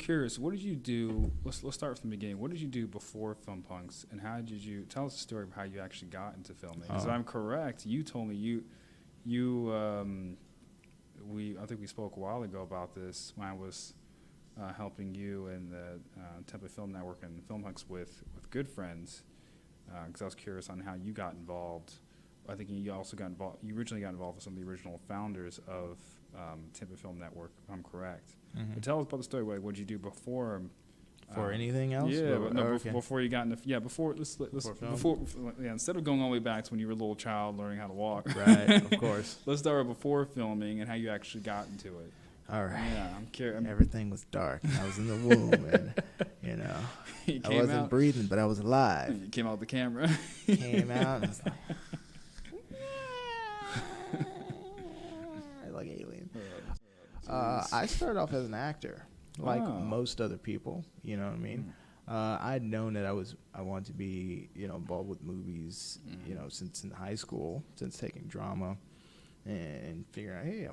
curious. What did you do? Let's start from the beginning. What did you do before Film Punks, and how did you tell us a story of how you actually got into filming? Because if I'm correct, you told me I think we spoke a while ago about this when I was helping you and the Tampa Film Network and Film Punks with good friends. Because I was curious on how you got involved. I think you also got involved. You originally got involved with some of the original founders of Tampa Film Network, if I'm correct. Mm-hmm. But tell us about the story. What did you do before? For anything else? Yeah, before you got into before instead of going all the way back to when you were a little child learning how to walk. Right, of course. Let's start with before filming and how you actually got into it. All right. Yeah, I'm curious. Everything was dark. I was in the womb, and I wasn't breathing, but I was alive. You came out the camera. Came out, and I was like alien. I started off as an actor, like most other people. You know what I mean? I'd known that I wanted to be, involved with movies, since in high school, since taking drama, and figuring out, hey,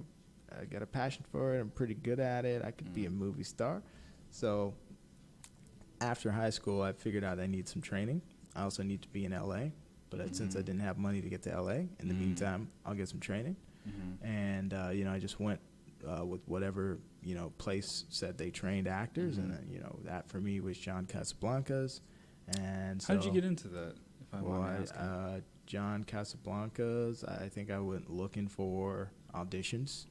I got a passion for it. I'm pretty good at it. I could be a movie star. So after high school, I figured out I need some training. I also need to be in L.A., but since I didn't have money to get to L.A., in the meantime, I'll get some training. And, I just went with whatever, place said they trained actors. And, that for me was John Casablancas. And so, how did you get into that, if I want to ask? John Casablancas, I think I went looking for auditions,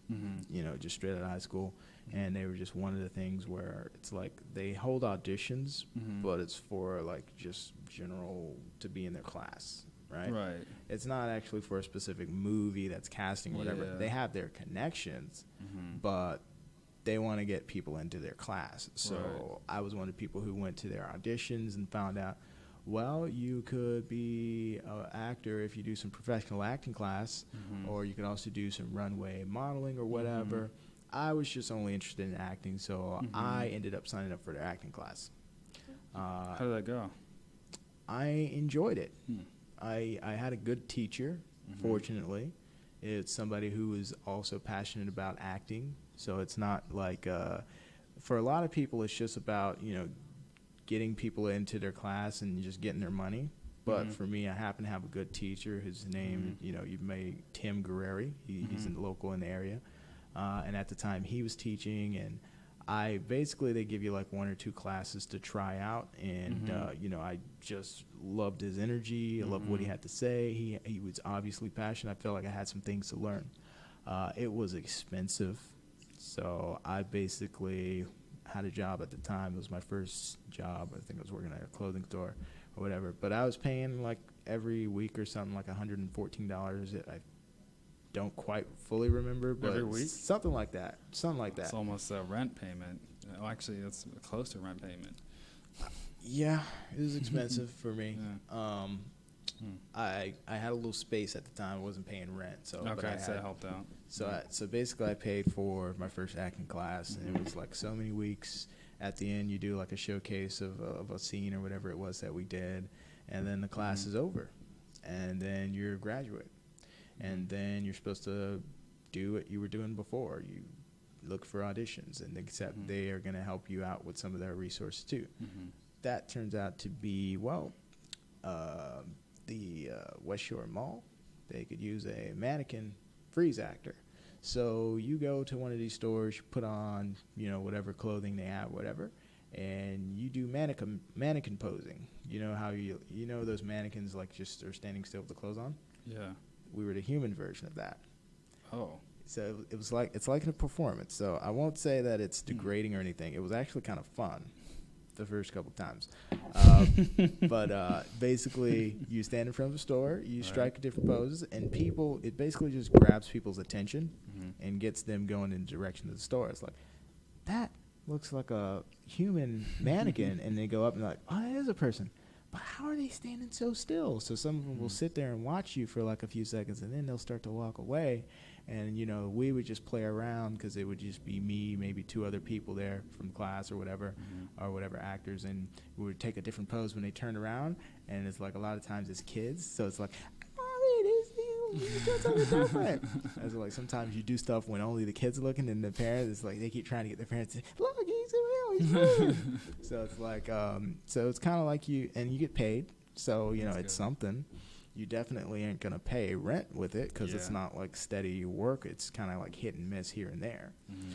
just straight out of high school. And they were just one of the things where it's like they hold auditions, but it's for like just general to be in their class, right? Right. It's not actually for a specific movie that's casting or whatever. Yeah. They have their connections, but they want to get people into their class. So I was one of the people who went to their auditions and found out, well, you could be an actor if you do some professional acting class, or you could also do some runway modeling or whatever. I was just only interested in acting, so I ended up signing up for their acting class. How did that go? I enjoyed it. I had a good teacher, fortunately. It's somebody who is also passionate about acting, so it's not like, for a lot of people, it's just about, getting people into their class and just getting their money. But for me, I happen to have a good teacher. His name, you've made Tim Guerreri. He's local in the area. And at the time, he was teaching, and they give you like one or two classes to try out. And, I just loved his energy. I loved what he had to say. He was obviously passionate. I felt like I had some things to learn. It was expensive. So I basically had a job at the time. It was my first job. I think I was working at a clothing store or whatever. But I was paying like every week or something like $114. I don't quite fully remember, but every week? Something like that. It's almost a rent payment. Oh, actually, that's close to a rent payment. Yeah, it was expensive for me. Yeah. I had a little space at the time. I wasn't paying rent, so so that helped out. So basically, I paid for my first acting class, and it was like so many weeks. At the end, you do like a showcase of a scene or whatever it was that we did, and then the class is over, and then you're a graduate, and then you're supposed to do what you were doing before. You look for auditions, and except they are going to help you out with some of their resources too. That turns out to be the West Shore Mall. They could use a mannequin freeze actor. So you go to one of these stores, you put on, whatever clothing they have, whatever, and you do mannequin posing. You know how those mannequins like just are standing still with the clothes on? Yeah. We were the human version of that. Oh. So it's like a performance. So I won't say that it's degrading or anything. It was actually kind of fun the first couple times. But basically, you stand in front of the store, you strike different poses, and it basically just grabs people's attention and gets them going in the direction of the store. It's like, that looks like a human mannequin. And they go up and they're like, oh, that is a person. But how are they standing so still? So some of them will sit there and watch you for like a few seconds, and then they'll start to walk away. And, we would just play around because it would just be me, maybe two other people there from class or whatever, actors. And we would take a different pose when they turned around. And it's like a lot of times it's kids. So it's like, Mommy, this is something different. And so like sometimes you do stuff when only the kids are looking, and the parents, it's like they keep trying to get their parents to, look, he's real. he's moving. So it's like, so it's kind of like you get paid. So, you know, it's something. You definitely ain't going to pay rent with it because it's not like steady work. It's kind of like hit and miss here and there. Mm-hmm.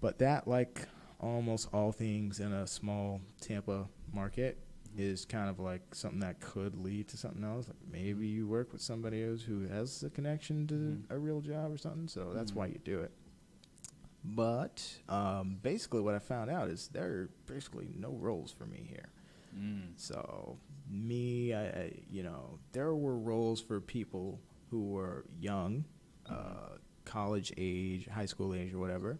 But that, like almost all things in a small Tampa market, is kind of like something that could lead to something else. Like maybe you work with somebody else who has a connection to a real job or something. So that's why you do it. But basically what I found out is there are basically no roles for me here. So me, you know, there were roles for people who were young, college age, high school age or whatever.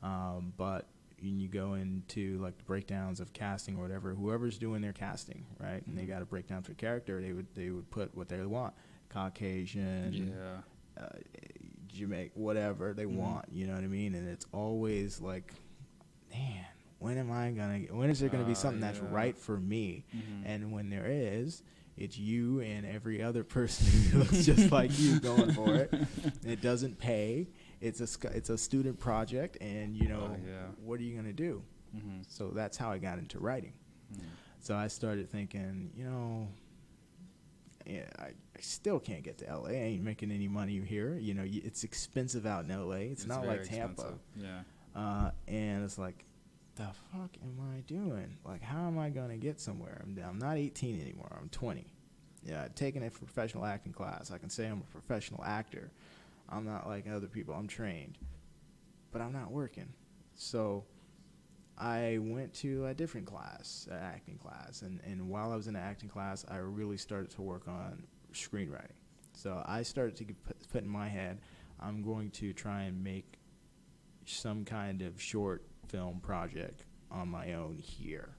But when you go into like the breakdowns of casting or whatever, whoever's doing their casting, right? And they got to break down for character. They would put what they want, Caucasian, Jamaican, whatever they want. You know what I mean? And it's always like, man, when is there gonna be something that's right for me? And when there is, it's you and every other person who looks just like you going for it. It doesn't pay. It's a student project, and you know what are you gonna do? So that's how I got into writing. So I started thinking, you know, I still can't get to LA. I ain't making any money here. You know, it's expensive out in LA. It's not like Tampa. And it's like, the fuck am I doing? Like, how am I gonna get somewhere? I'm not 18 anymore. I'm 20. Yeah, I've taken a professional acting class. I can say I'm a professional actor. I'm not like other people. I'm trained, but I'm not working. So I went to a different class, an acting class, and while I was in the acting class, I really started to work on screenwriting. So I started to put in my head, I'm going to try and make some kind of short film project on my own here.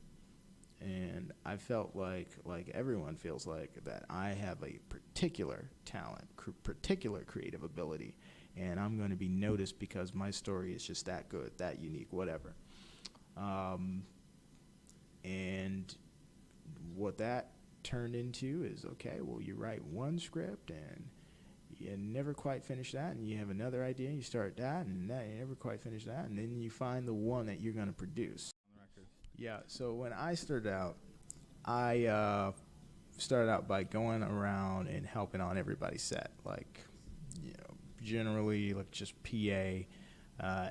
And I felt like everyone feels like, that I have a particular talent, particular creative ability, and I'm going to be noticed because my story is just that good, that unique, whatever. And what that turned into is, okay, well, you write one script and you never quite finish that, and you have another idea, and you start that, and that, you never quite finish that, and then you find the one that you're going to produce. Yeah, so when I started out, I started out by going around and helping on everybody's set, like, you know, generally like just PA,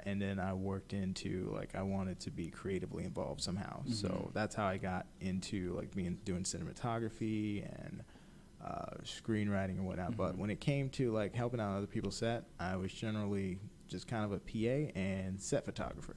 and then I worked into, like, I wanted to be creatively involved somehow. So that's how I got into like doing cinematography and screenwriting and whatnot. But when it came to like helping out other people's set, I was generally just kind of a PA and set photographer.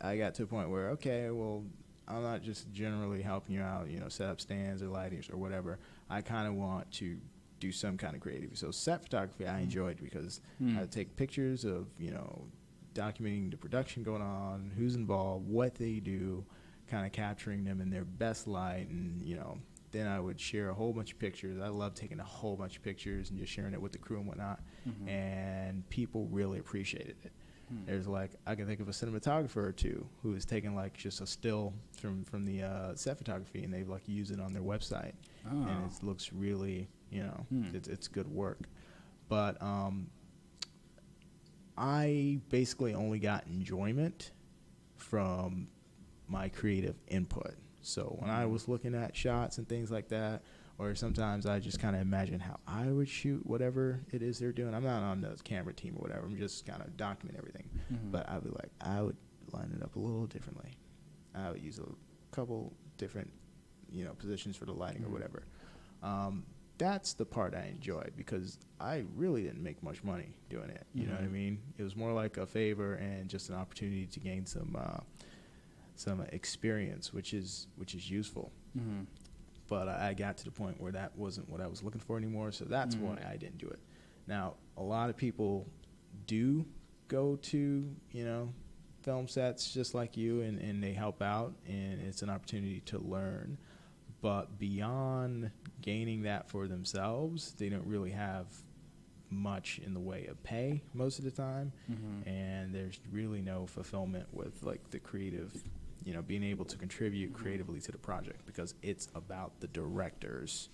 I got to a point where, okay, well, I'm not just generally helping you out, you know, set up stands or lightings or whatever. I kind of want to do some kind of creative. So set photography I enjoyed because I would take pictures of, you know, documenting the production going on, who's involved, what they do, kind of capturing them in their best light, and, you know, then I would share a whole bunch of pictures. I love taking a whole bunch of pictures and just sharing it with the crew and whatnot, and people really appreciated it. There's like, I can think of a cinematographer or two who is taking like just a still from the set photography, and they've like used it on their website, and it looks really, you know, it's good work. But I basically only got enjoyment from my creative input. So when I was looking at shots and things like that, or sometimes I just kind of imagine how I would shoot whatever it is they're doing. I'm not on the camera team or whatever. I'm just kind of document everything. But I would line it up a little differently. I would use a couple different, you know, positions for the lighting or whatever. That's the part I enjoyed because I really didn't make much money doing it. You know what I mean? It was more like a favor and just an opportunity to gain some experience, which is useful. But I got to the point where that wasn't what I was looking for anymore, so that's why I didn't do it. Now, a lot of people do go to, you know, film sets just like you, and they help out, and it's an opportunity to learn. But beyond gaining that for themselves, they don't really have much in the way of pay most of the time, and there's really no fulfillment with like the creative, you know, being able to contribute creatively to the project, because it's about the director's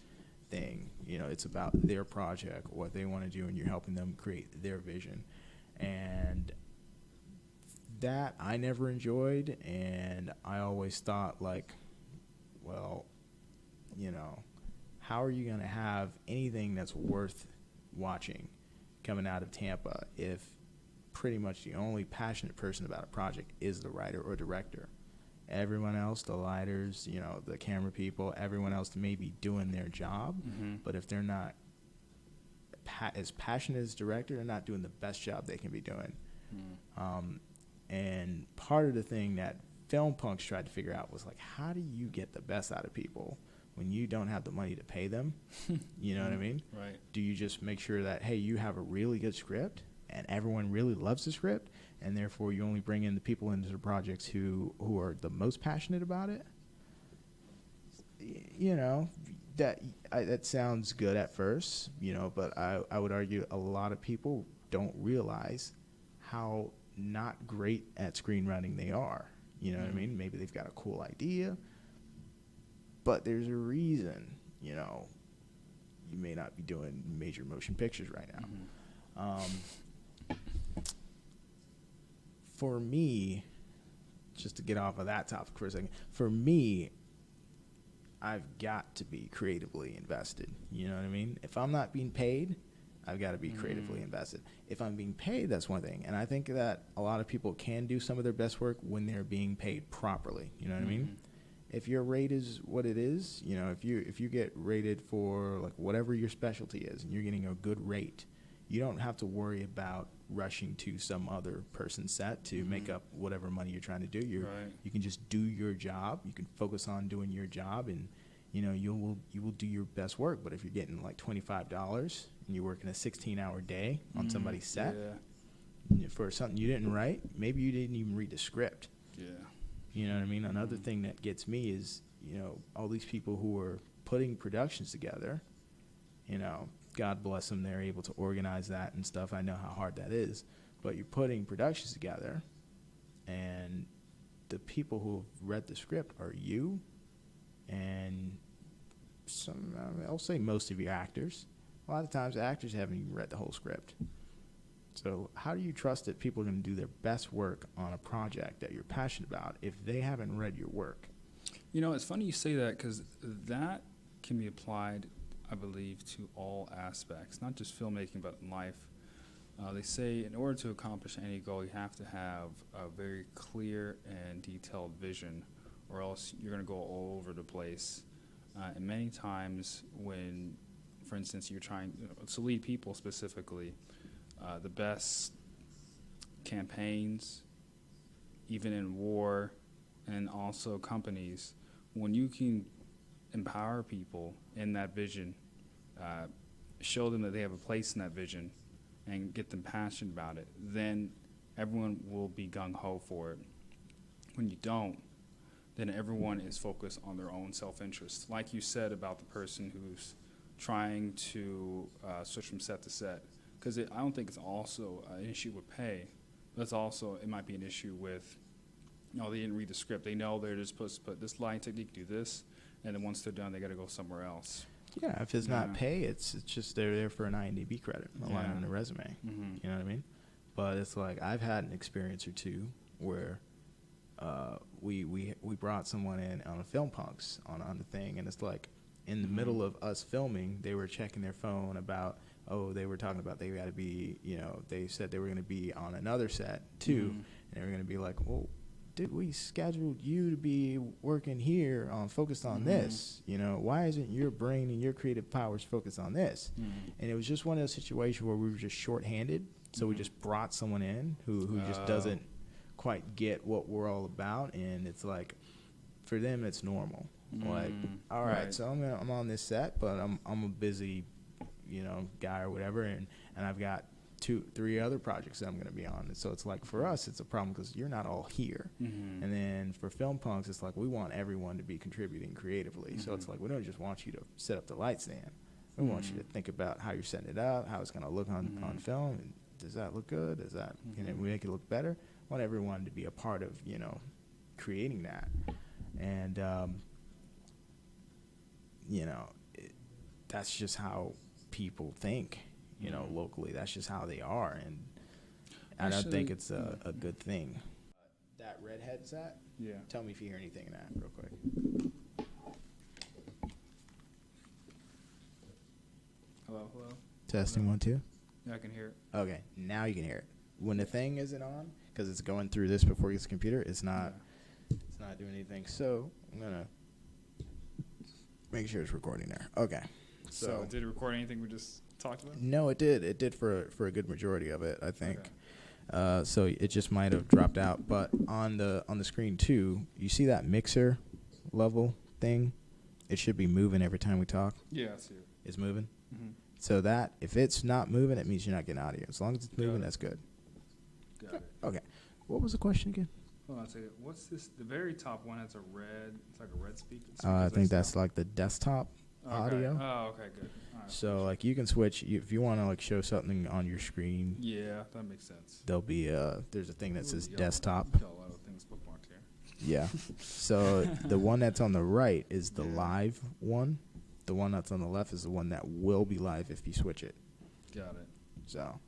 thing. You know, it's about their project, what they want to do, and you're helping them create their vision. And that I never enjoyed, and I always thought, like, well, you know, how are you going to have anything that's worth watching coming out of Tampa if pretty much the only passionate person about a project is the writer or director? Everyone else, the lighters, you know, the camera people, everyone else may be doing their job, but if they're not as passionate as director, they're not doing the best job they can be doing. And part of the thing that Film Punks tried to figure out was, like, how do you get the best out of people when you don't have the money to pay them? You know what I mean? Right. Do you just make sure that, hey, you have a really good script and everyone really loves the script, and therefore you only bring in the people into the projects who are the most passionate about it? You know, that sounds good at first, you know, but I would argue a lot of people don't realize how not great at screenwriting they are. You know what I mean? Maybe they've got a cool idea, but there's a reason, you know, you may not be doing major motion pictures right now. For me, just to get off of that topic for a second, for me, I've got to be creatively invested. You know what I mean? If I'm not being paid, I've got to be creatively invested. If I'm being paid, that's one thing. And I think that a lot of people can do some of their best work when they're being paid properly. You know what I mean? If your rate is what it is, you know, if you get rated for, like, whatever your specialty is and you're getting a good rate, you don't have to worry about rushing to some other person's set to make up whatever money you're trying to do. You can just do your job. You can focus on doing your job, and you know you will do your best work. But if you're getting like $25 and you're working a 16-hour day on somebody's set for something you didn't write, maybe you didn't even read the script. You know what I mean? Another thing that gets me is, you know, all these people who are putting productions together, you know, God bless them, they're able to organize that and stuff. I know how hard that is. But you're putting productions together, and the people who have read the script are you and some, I'll say most of your actors. A lot of times actors haven't even read the whole script. So how do you trust that people are going to do their best work on a project that you're passionate about if they haven't read your work? You know, it's funny you say that, because that can be applied, I believe, to all aspects, not just filmmaking, but in life. They say in order to accomplish any goal, you have to have a very clear and detailed vision, or else you're going to go all over the place. And many times when, for instance, you're trying to lead people specifically, the best campaigns, even in war, and also companies, when you can empower people in that vision, show them that they have a place in that vision, and get them passionate about it, then everyone will be gung-ho for it. When you don't, then everyone is focused on their own self-interest. Like you said about the person who's trying to switch from set to set, because I don't think it's also an issue with pay. That's also, it might be an issue with, you know, they didn't read the script. They know they're just supposed to put this line technique, do this, and then once they're done, they got to go somewhere else. Yeah, if it's not pay, it's just they're there for an IMDb credit, a line on the resume. You know what I mean? But it's like, I've had an experience or two where we brought someone in on a Film Punks on the thing, and it's like in the middle of us filming, they were checking their phone about, they were talking about they got to be, you know, they said they were going to be on another set too, and they were going to be like, well, did we schedule you to be working here focused on this? You know, why isn't your brain and your creative powers focused on this? And it was just one of those situations where we were just shorthanded, so we just brought someone in who just doesn't quite get what we're all about, and it's like, for them it's normal. Like, all right, so I'm on this set, but I'm a busy, you know, guy or whatever, and I've got 2-3 other projects that I'm going to be on. And so it's like, for us, it's a problem because you're not all here. And then for Film Punks, it's like, we want everyone to be contributing creatively. So it's like, we don't just want you to set up the light stand. We want you to think about how you're setting it up, how it's going to look on film. And does that look good? Does that, you know, we make it look better? We want everyone to be a part of, you know, creating that. And, you know, that's just how people think. You know, locally, that's just how they are, and I don't think it's a good thing. that red headset. Yeah. Tell me if you hear anything in that real quick. Hello, hello. Testing 1 2. Yeah, I can hear it. Okay, now you can hear it. When the thing isn't on, because it's going through this before it gets to the computer, it's not doing anything. So I'm gonna make sure it's recording there. Okay. So did it record anything we just talked about? No, it did. It did for a good majority of it, I think. Okay. So it just might have dropped out. But on the screen too, you see that mixer level thing? It should be moving every time we talk. Yeah, I see it. It's moving. Mm-hmm. So that if it's not moving, it means you're not getting audio. As long as it's moving, that's good. Got it. Okay. What was the question again? Hold on a second. What's this? The very top one has a red. It's like a red speaker. I think that's like the desktop audio. Oh, okay, good. All right, so like you can switch if you want to like show something on your screen. Yeah, that makes sense. There'll be there's a thing that says desktop. Got a lot of things bookmarked here. Yeah. So the one that's on the right is the live one. The one that's on the left is the one that will be live if you switch it. Got it. So.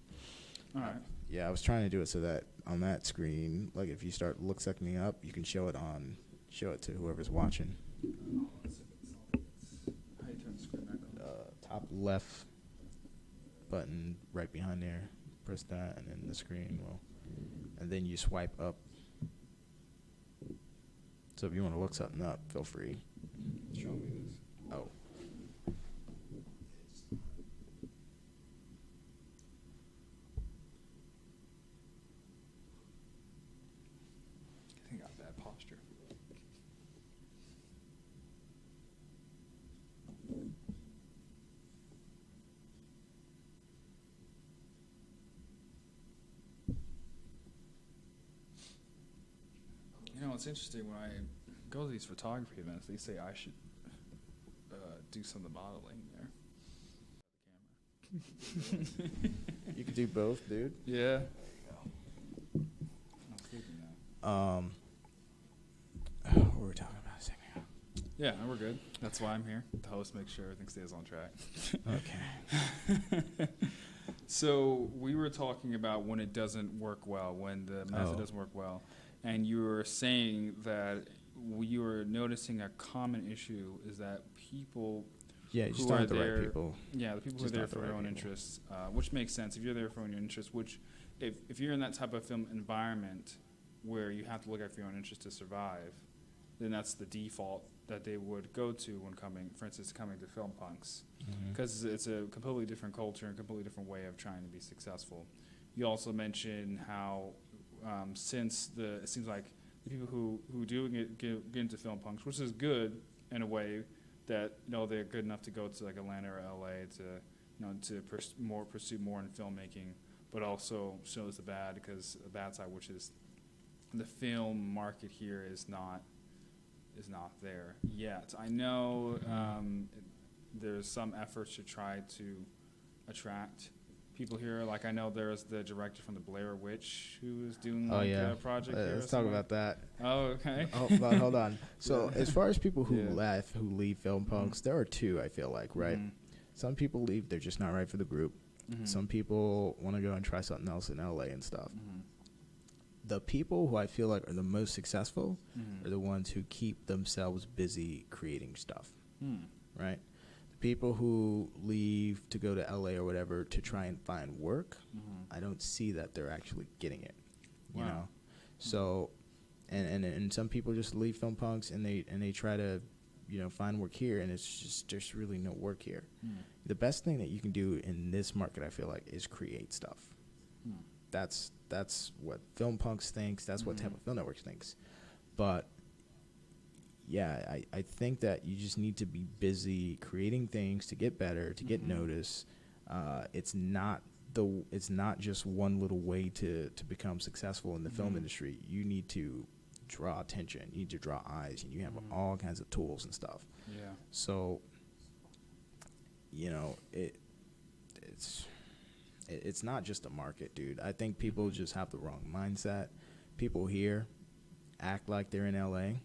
All right. Yeah, I was trying to do it so that on that screen, like if you start sucking up, you can show it to whoever's watching. How you turn the screen back on? Top left button right behind there. Press that, and then the screen will, and then you swipe up. So if you want to look something up, feel free. Show me this. Oh. I think I got bad posture. You know, it's interesting when I go to these photography events, they say I should do some of the modeling there. You could do both, dude. Yeah. I'm sleeping now. What were we talking about a second ago? Yeah, no, we're good. That's why I'm here. The host makes sure everything stays on track. Okay. So we were talking about when it doesn't work well, when the method doesn't work well, and you were saying that you were noticing a common issue is that people just not the right people. Yeah, the people who are there for their own interests, which makes sense. If you're there for your own interests, which if you're in that type of film environment where you have to look out for your own interests to survive, then that's the default that they would go to when coming, for instance, coming to Film Punks, because it's a completely different culture and completely different way of trying to be successful. You also mentioned how since it seems like the people who do get into Film Punks, which is good in a way, that they're good enough to go to like Atlanta or LA to pursue more in filmmaking, but also shows the bad side, which is the film market here is not there yet. I know there's some efforts to try to attract people here. Like I know there's the director from the Blair Witch who is doing a project here. Let's talk about that. Oh, okay. But hold on. So as far as people who leave Film Punks, there are two, I feel like, right? Some people leave, they're just not right for the group. Some people want to go and try something else in LA and stuff. The people who I feel like are the most successful are the ones who keep themselves busy creating stuff, right? The people who leave to go to LA or whatever to try and find work, I don't see that they're actually getting it, you know? So, and some people just leave Film Punks and they try to, find work here, and it's just there's really no work here. The best thing that you can do in this market, I feel like, is create stuff. That's what Film Punks thinks. That's what Tampa Film Network thinks. But yeah, I think that you just need to be busy creating things to get better, to get noticed. It's not just one little way to become successful in the film industry. You need to draw attention. You need to draw eyes, and you have all kinds of tools and stuff. Yeah. So, it's not just a market, dude. I think people just have the wrong mindset. People here act like they're in LA,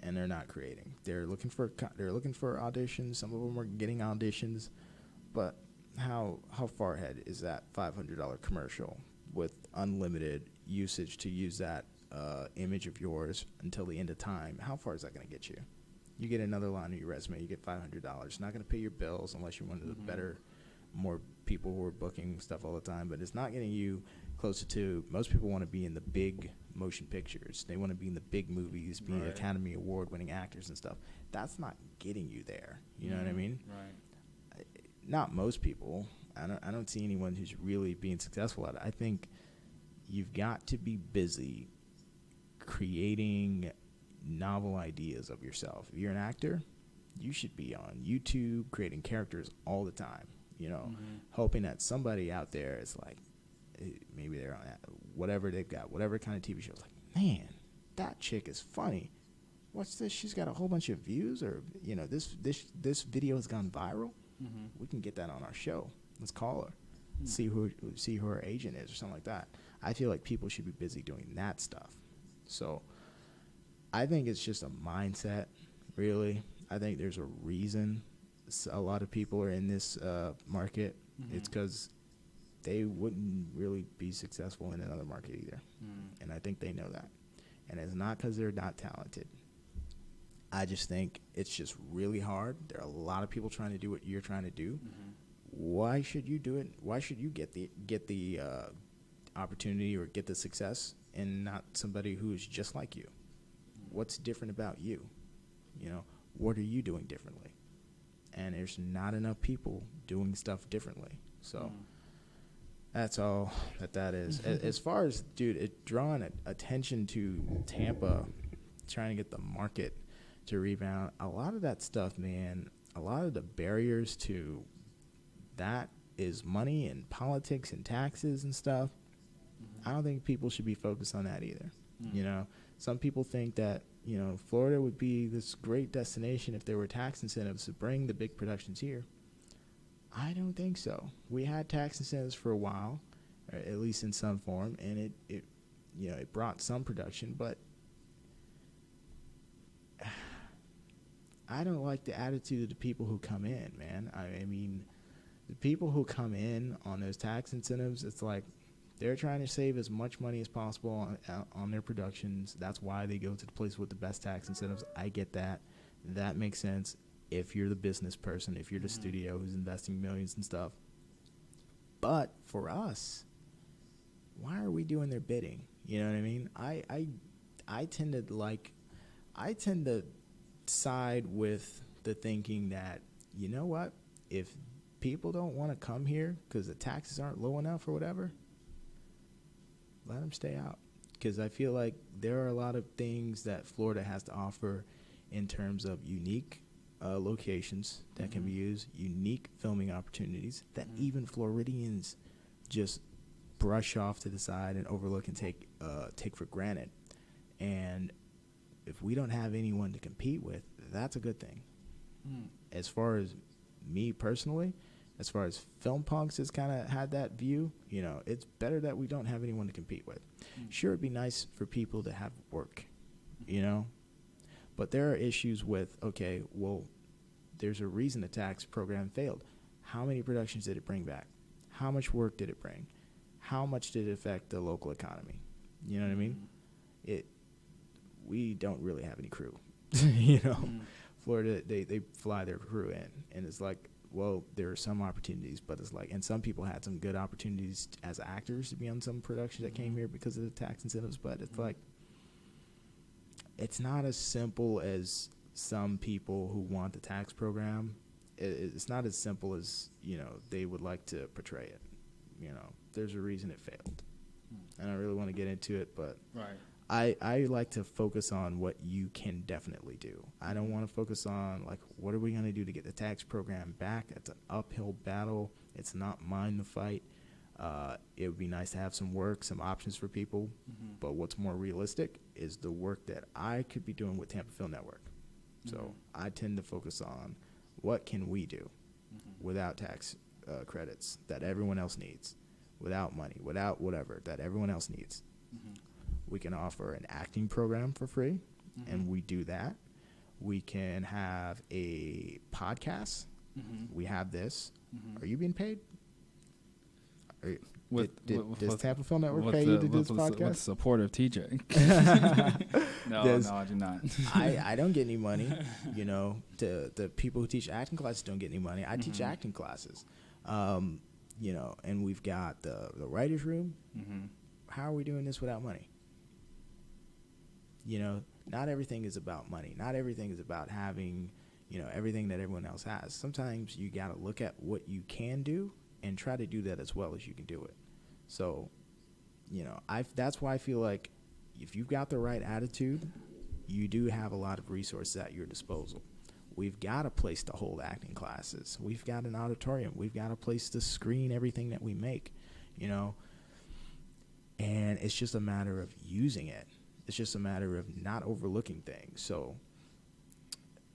and they're not creating. They're looking for auditions. Some of them are getting auditions, but how far ahead is that $500 commercial with unlimited usage to use that image of yours until the end of time, how far is that going to get you? You get another line of your resume, you get $500. Not going to pay your bills unless you're one of the better, more people who are booking stuff all the time, but it's not getting you closer to, most people want to be in the big motion pictures. They want to be in the big movies, be Academy Award winning actors and stuff. That's not getting you there. You know what I mean? Right. Not most people. I don't see anyone who's really being successful at it. I think you've got to be busy creating novel ideas of yourself. If you're an actor, you should be on YouTube creating characters all the time, you know, hoping that somebody out there is like, maybe they're on whatever they've got, whatever kind of TV show. Like, man, that chick is funny. What's this? She's got a whole bunch of views, or, you know, this video has gone viral. We can get that on our show. Let's call her, see who her agent is or something like that. I feel like people should be busy doing that stuff. So I think it's just a mindset, really. I think there's a reason a lot of people are in this market. It's because they wouldn't really be successful in another market either. And I think they know that. And it's not because they're not talented. I just think it's just really hard. There are a lot of people trying to do what you're trying to do. Why should you do it? Why should you get the opportunity or get the success and not somebody who's just like you? What's different about you? You know, what are you doing differently? And there's not enough people doing stuff differently. So that's all that is. As far as, dude, drawing attention to Tampa, trying to get the market to rebound, a lot of that stuff, man, a lot of the barriers to that is money and politics and taxes and stuff. I don't think people should be focused on that either. You know, some people think that, you know, Florida would be this great destination if there were tax incentives to bring the big productions here. I don't think so. We had tax incentives for a while, or at least in some form, and it you know, it brought some production, but I don't like the attitude of the people who come in, man. I mean, the people who come in on those tax incentives, it's like they're trying to save as much money as possible on their productions. That's why they go to the place with the best tax incentives. I get that. That makes sense if you're the business person, if you're the studio who's investing millions and stuff. But for us, why are we doing their bidding? You know what I mean? I tend to side with the thinking that, you know what, if people don't want to come here because the taxes aren't low enough or whatever, let them stay out. Because I feel like there are a lot of things that Florida has to offer in terms of unique locations that can be used, unique filming opportunities that even Floridians just brush off to the side and overlook and take for granted. And if we don't have anyone to compete with, that's a good thing. As far as me personally, as far as Film Punks has kind of had that view, you know, it's better that we don't have anyone to compete with. Sure, it'd be nice for people to have work, you know, but there are issues with, okay, well, there's a reason the tax program failed. How many productions did it bring back? How much work did it bring? How much did it affect the local economy? You know what I mean? We don't really have any crew, you know. Florida, they fly their crew in, and it's like, well, there are some opportunities, but it's like, and some people had some good opportunities as actors to be on some productions that came here because of the tax incentives, but it's like, it's not as simple as some people who want the tax program. It's not as simple as, you know, they would like to portray it. You know, there's a reason it failed. And I really want to get into it, but I like to focus on what you can definitely do. I don't want to focus on, like, what are we going to do to get the tax program back? It's an uphill battle. It's not mine to fight. It would be nice to have some work, some options for people. But what's more realistic is the work that I could be doing with Tampa Film Network. So I tend to focus on what can we do without tax credits that everyone else needs, without money, without whatever that everyone else needs. We can offer an acting program for free, and we do that. We can have a podcast. We have this. Are you being paid? Does Tampa Film Network pay you to do this podcast? With supportive teacher. No, I do not. I don't get any money. You know, the people who teach acting classes don't get any money. I teach acting classes. You know, and we've got the writer's room. How are we doing this without money? You know, not everything is about money. Not everything is about having, you know, everything that everyone else has. Sometimes you got to look at what you can do and try to do that as well as you can do it. So, you know, that's why I feel like if you've got the right attitude, you do have a lot of resources at your disposal. We've got a place to hold acting classes. We've got an auditorium. We've got a place to screen everything that we make, you know. And it's just a matter of using it. It's just a matter of not overlooking things. So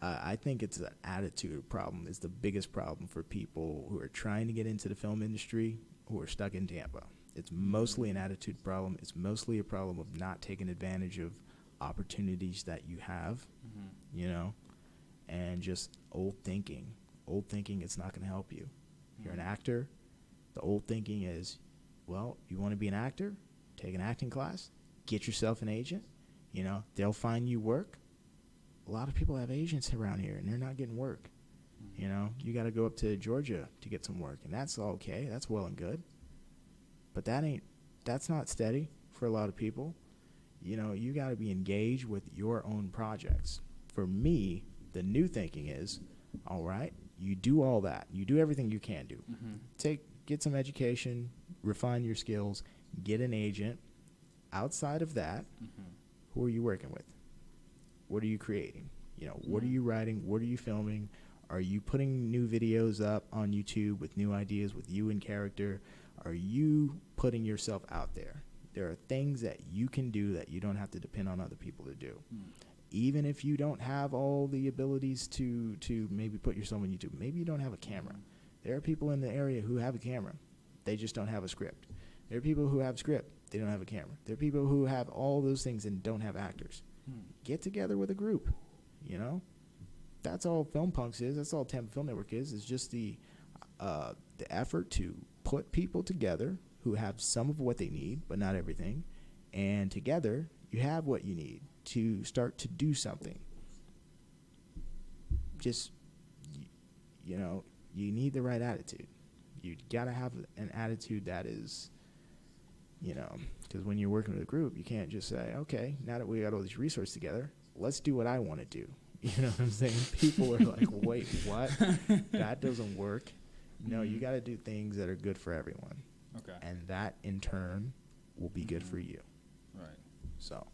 I think it's an attitude problem. It's the biggest problem for people who are trying to get into the film industry who are stuck in Tampa. It's mostly an attitude problem. It's mostly a problem of not taking advantage of opportunities that you have, you know, and just old thinking. Old thinking is not going to help you. You're an actor. The old thinking is, well, you want to be an actor? Take an acting class. Get yourself an agent. You know, they'll find you work. A lot of people have agents around here, and they're not getting work. You know, you got to go up to Georgia to get some work, and that's okay. That's well and good. But that's not steady for a lot of people. You know, you got to be engaged with your own projects. For me, the new thinking is, all right, you do all that. You do everything you can do. Get some education, refine your skills, get an agent. Outside of that, who are you working with? What are you creating? You know, what are you writing? What are you filming? Are you putting new videos up on YouTube with new ideas with you in character? Are you putting yourself out there? There are things that you can do that you don't have to depend on other people to do. Even if you don't have all the abilities to maybe put yourself on YouTube. Maybe you don't have a camera. There are people in the area who have a camera. They just don't have a script. There are people who have a script. They don't have a camera. There are people who have all those things and don't have actors. Get together with a group, you know? That's all Film Punks is. That's all Tampa Film Network is. It's just the effort to put people together who have some of what they need, but not everything. And together, you have what you need to start to do something. Just, you know, you need the right attitude. You got to have an attitude that is, you know, because when you're working with a group, you can't just say, okay, now that we got all these resources together, let's do what I want to do. You know what I'm saying? People are like, wait, what? That doesn't work. No, you got to do things that are good for everyone. Okay. And that, in turn, will be good for you. Right. So.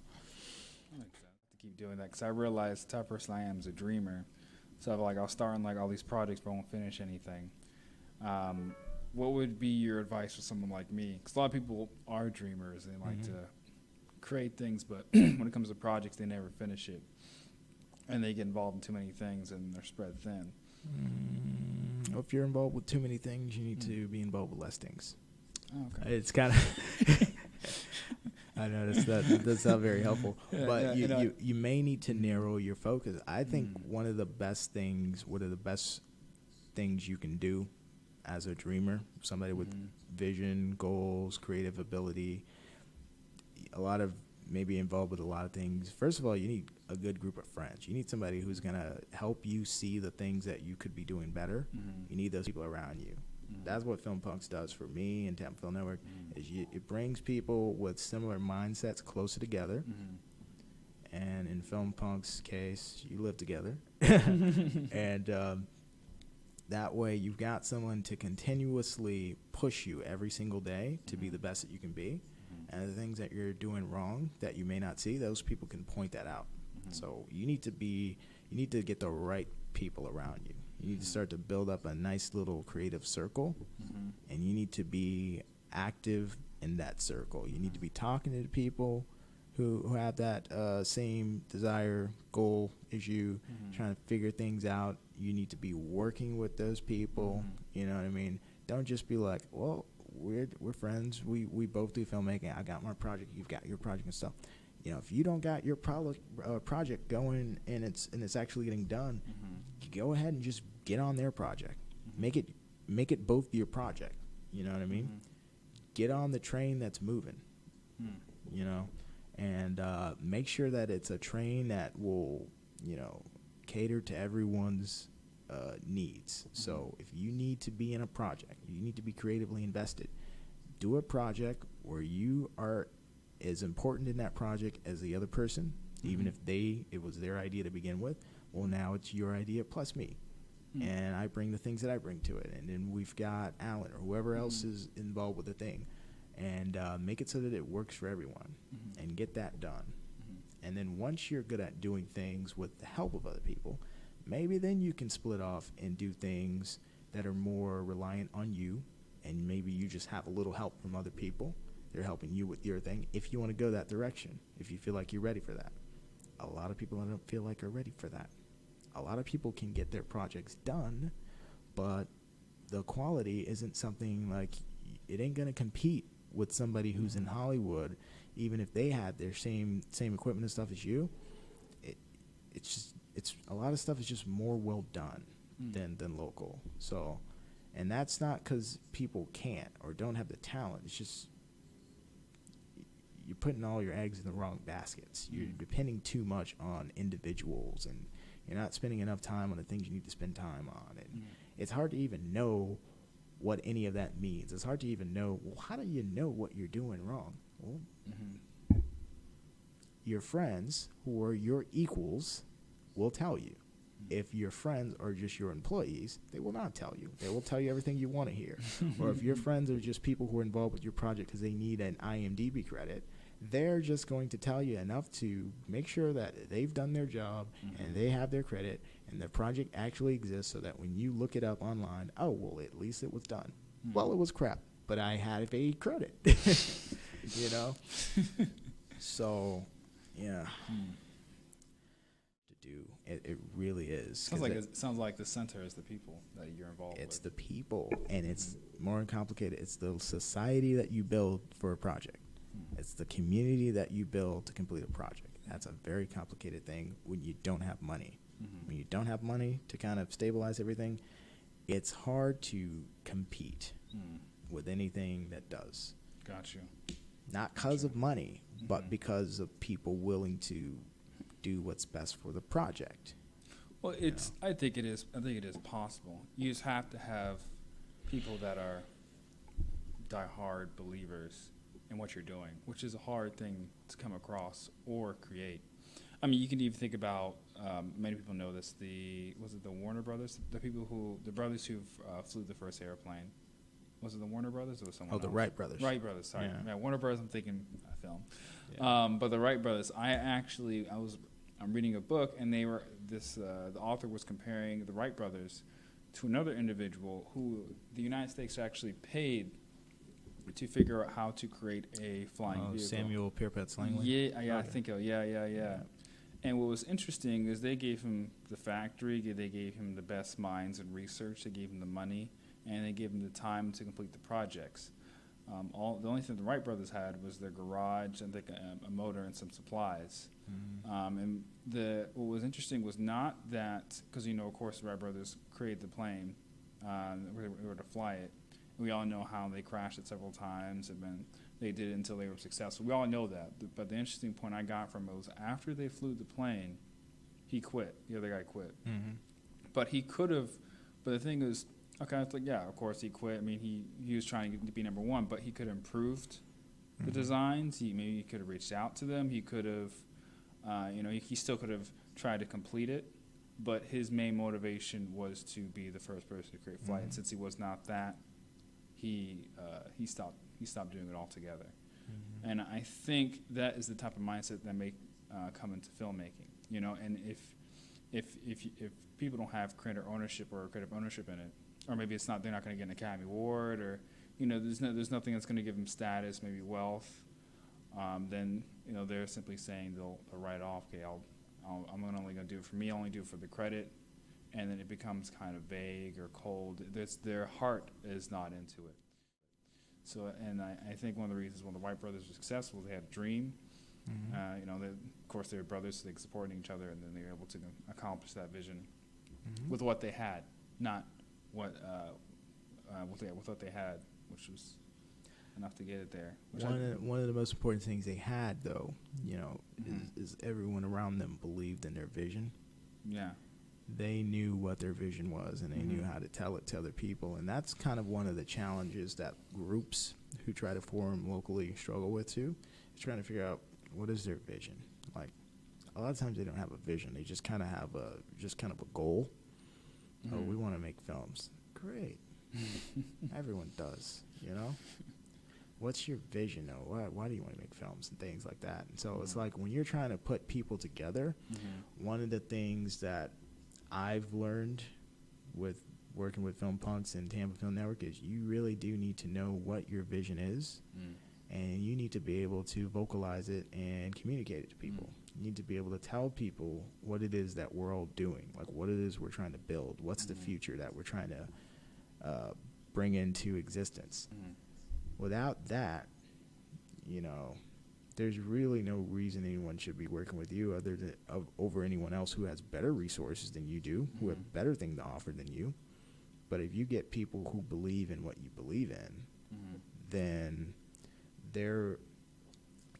That makes sense. To keep doing that, because I realized I personally am a dreamer. So I'll start on like all these projects, but I won't finish anything. What would be your advice for someone like me? Because a lot of people are dreamers and like to create things, but when it comes to projects, they never finish it. And they get involved in too many things and they're spread thin. Well, if you're involved with too many things, you need to be involved with less things. Oh, okay. It's kind of... I know that does sound very helpful. But you may need to narrow your focus. I think one of the best things you can do as a dreamer, somebody with vision, goals, creative ability, maybe involved with a lot of things. First of all, you need a good group of friends. You need somebody who's going to help you see the things that you could be doing better. You need those people around you. That's what Film Punks does for me and Tampa Film Network. It brings people with similar mindsets closer together. And in Film Punks' case, you live together. And that way you've got someone to continuously push you every single day to be the best that you can be. And the things that you're doing wrong that you may not see, those people can point that out. So you need to get the right people around you. You need to start to build up a nice little creative circle, and you need to be active in that circle. You need to be talking to the people who have that same desire, goal as you, trying to figure things out. You need to be working with those people. You know what I mean? Don't just be like, well, we're friends. We both do filmmaking. I got my project. You've got your project and stuff. You know, if you don't got your project going and it's actually getting done, you go ahead and just get on their project. Make it both your project. You know what I mean? get on the train that's moving, you know, and make sure that it's a train that will, you know, cater to everyone's needs. So if you need to be in a project, you need to be creatively invested. Do a project where you are as important in that project as the other person, even if it was their idea to begin with. Well, now it's your idea plus me. And I bring the things that I bring to it. And then we've got Alan or whoever else is involved with the thing. And make it so that it works for everyone and get that done. And then once you're good at doing things with the help of other people, maybe then you can split off and do things that are more reliant on you. And maybe you just have a little help from other people. They're helping you with your thing if you want to go that direction, if you feel like you're ready for that. A lot of people I don't feel like are ready for that. A lot of people can get their projects done, but the quality isn't something like, it ain't going to compete with somebody who's in Hollywood, even if they had their same equipment and stuff as you. It's a lot of stuff is just more well done than local. So, and that's not because people can't or don't have the talent. It's just you're putting all your eggs in the wrong baskets. You're depending too much on individuals, and you're not spending enough time on the things you need to spend time on. And it's hard to even know what any of that means. It's hard to even know, well, how do you know what you're doing wrong? Well, your friends who are your equals will tell you. If your friends are just your employees, they will not tell you. They will tell you everything you want to hear. Or if your friends are just people who are involved with your project because they need an IMDb credit, they're just going to tell you enough to make sure that they've done their job and they have their credit and the project actually exists, so that when you look it up online, oh, well, at least it was done. Well, it was crap, but I had a credit, you know? So, yeah. To do. It really is. Sounds like the center is the people that you're involved with. It's the people, and it's more complicated. It's the society that you build for a project. It's the community that you build to complete a project. That's a very complicated thing when you don't have money. When you don't have money to kind of stabilize everything, it's hard to compete with anything that does. Got you. Not because of money, but because of people willing to do what's best for the project. Well, I think it is possible. You just have to have people that are diehard believers in what you're doing, which is a hard thing to come across or create. I mean, you can even think about, many people know this, was it the Warner Brothers? The brothers who flew the first airplane. Was it the Warner Brothers or someone else? The Wright brothers. Wright brothers, sorry. Yeah, Warner Brothers, I'm thinking film. Yeah. But the Wright brothers, I'm reading a book, and the author was comparing the Wright brothers to another individual who the United States actually paid to figure out how to create a flying vehicle. Samuel Pierpont Langley? Yeah, okay. I think so. Yeah. And what was interesting is they gave him the factory, they gave him the best minds and research, they gave him the money, and they gave him the time to complete the projects. The only thing the Wright brothers had was their garage and a motor and some supplies. And what was interesting was not that, because of course the Wright brothers created the plane, they were to fly it. We all know how they crashed it several times, and then they did it until they were successful. We all know that. But the interesting point I got from it was after they flew the plane, he quit. The other guy quit. But he could have. But the thing is, okay, it's like, yeah, of course he quit. I mean, he was trying to be number one, but he could have improved the designs. Maybe he could have reached out to them. He could have, he still could have tried to complete it. But his main motivation was to be the first person to create flight. And since he was not that, he stopped doing it altogether. And I think that is the type of mindset that may come into filmmaking. And if people don't have creative ownership in it, or maybe they're not going to get an Academy Award, or there's nothing that's going to give them status, maybe wealth, then they're simply saying they'll write off. Okay, I'm not only going to do it for me, I'll only do it for the credit. And then it becomes kind of vague or cold. Their heart is not into it. So, and I think one of the reasons when the Wright brothers were successful, they had a dream. Of course, they were brothers, so they supported each other, and then they were able to accomplish that vision with what they had, not with what they had, which was enough to get it there. One of the most important things they had, though, is everyone around them believed in their vision. Yeah. They knew what their vision was, and they knew how to tell it to other people. And that's kind of one of the challenges that groups who try to form locally struggle with, too, is trying to figure out what is their vision. Like, a lot of times they don't have a vision. They just kind of have a goal. Oh, we want to make films. Great. Everyone does, What's your vision, though? Why do you want to make films and things like that? And so it's like when you're trying to put people together, one of the things that I've learned with working with Film Punks and Tampa Film Network is you really do need to know what your vision is, and you need to be able to vocalize it and communicate it to people. You need to be able to tell people what it is that we're all doing, like what it is we're trying to build, what's the future that we're trying to bring into existence. Without that, there's really no reason anyone should be working with you other than over anyone else who has better resources than you do, who have better thing to offer than you. But if you get people who believe in what you believe in, then